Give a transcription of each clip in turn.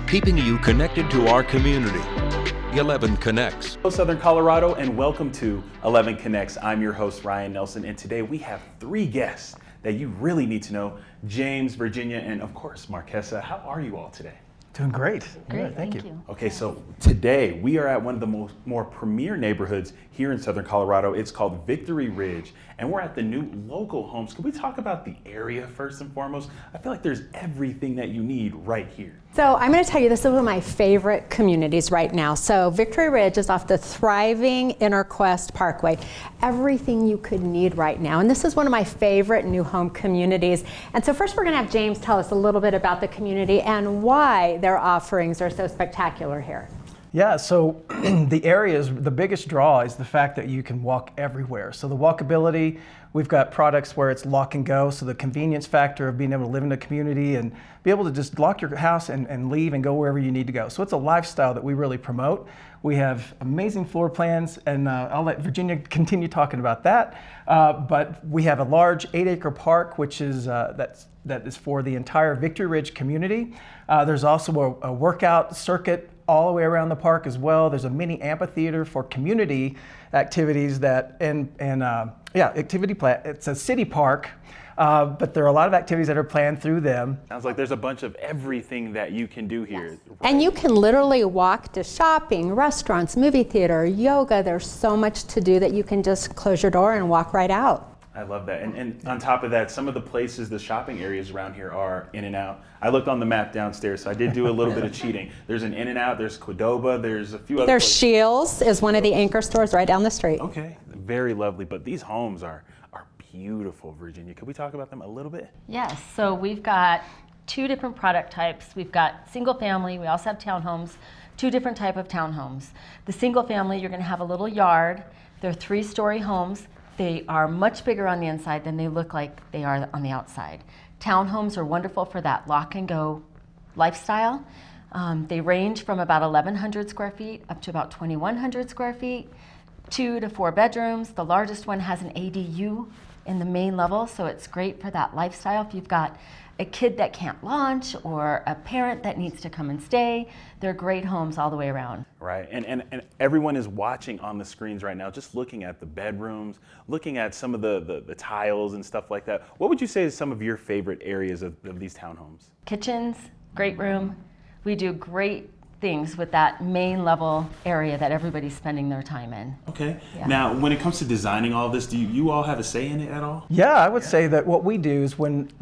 keeping you connected to our community. 11 Connects. Hello, Southern Colorado, and welcome to 11 Connects. I'm your host, Ryan Nelson, and today we have three guests that you really need to know: James, Virginia, and of course, Marquesa. How are you all today? Doing great. Great, Yeah, thank you. Okay, so today we are at one of the more premier neighborhoods here in Southern Colorado. It's called Victory Ridge, and we're at the new Lokal homes. Can we talk about the area first and foremost? I feel like there's everything that you need right here. So I'm going to tell you, this is one of my favorite communities right now. So Victory Ridge is off the thriving Interquest Parkway. Everything you could need right now. And this is one of my favorite new home communities. And so first we're going to have James tell us a little bit about the community and why their offerings are so spectacular here. Yeah, so the biggest draw is the fact that you can walk everywhere. So the walkability, we've got products where it's lock and go, so the convenience factor of being able to live in a community and be able to just lock your house and leave and go wherever you need to go. So it's a lifestyle that we really promote. We have amazing floor plans, and I'll let Virginia continue talking about that. But we have a large 8-acre park, which is that is for the entire Victory Ridge community. There's also a workout circuit all the way around the park as well. There's a mini amphitheater for community activities it's a city park, but there are a lot of activities that are planned through them. Sounds like there's a bunch of everything that you can do here. Yes. And you can literally walk to shopping, restaurants, movie theater, yoga. There's so much to do that you can just close your door and walk right out. I love that. And on top of that, some of the places, the shopping areas around here are In-N-Out. I looked on the map downstairs, so I did do a little bit of cheating. There's an In-N-Out, there's Qdoba, there's a few other There's places. Scheels is one of the anchor stores right down the street. Okay, very lovely. But these homes are beautiful, Virginia. Could we talk about them a little bit? Yes, so we've got two different product types. We've got single family, we also have townhomes, two different type of townhomes. The single family, you're gonna have a little yard. They're 3-story homes. They are much bigger on the inside than they look like they are on the outside. Townhomes are wonderful for that lock and go lifestyle. They range from about 1,100 square feet up to about 2,100 square feet, 2 to 4 bedrooms. The largest one has an ADU in the main level, so it's great for that lifestyle. If you've got a kid that can't launch or a parent that needs to come and stay, they're great homes all the way around. Right, and everyone is watching on the screens right now, just looking at the bedrooms, looking at some of the tiles and stuff like that. What would you say is some of your favorite areas of these townhomes? Kitchens, great room. We do great things with that main level area that everybody's spending their time in. Okay. Yeah. Now, when it comes to designing all this, do you all have a say in it at all? Yeah, I would say that what we do is when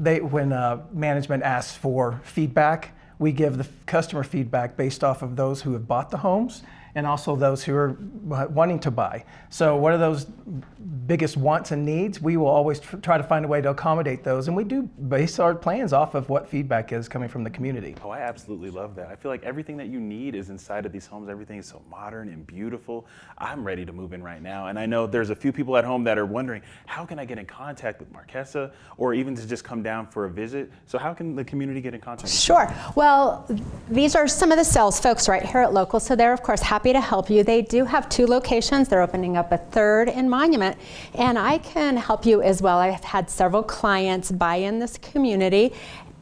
management asks for feedback, we give the customer feedback based off of those who have bought the homes and also those who are wanting to buy. So what are those biggest wants and needs? We will always try to find a way to accommodate those, and we do base our plans off of what feedback is coming from the community. Oh, I absolutely love that. I feel like everything that you need is inside of these homes. Everything is so modern and beautiful. I'm ready to move in right now, and I know there's a few people at home that are wondering, how can I get in contact with Marquesa, or even to just come down for a visit? So how can the community get in contact? Sure. Well, these are some of the sales folks right here at Lokal, so they're of course happy to help you. They do have 2 locations. They're opening up a 3rd in Monument, and I can help you as well. I've had several clients buy in this community,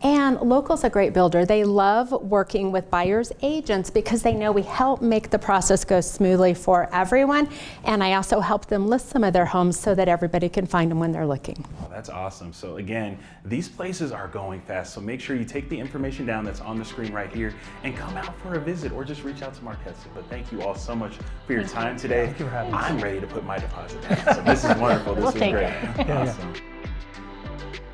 and Lokal's a great builder. They love working with buyers agents because they know we help make the process go smoothly for everyone, and I also help them list some of their homes so that everybody can find them when they're looking. Oh, that's awesome. So again, these places are going fast, so make sure you take the information down that's on the screen right here and come out for a visit or just reach out to Marquesa. But thank you all so much for your time today. Thank you for having us. I'm ready to put my deposit down. So this is wonderful. This is great. Take it. Awesome.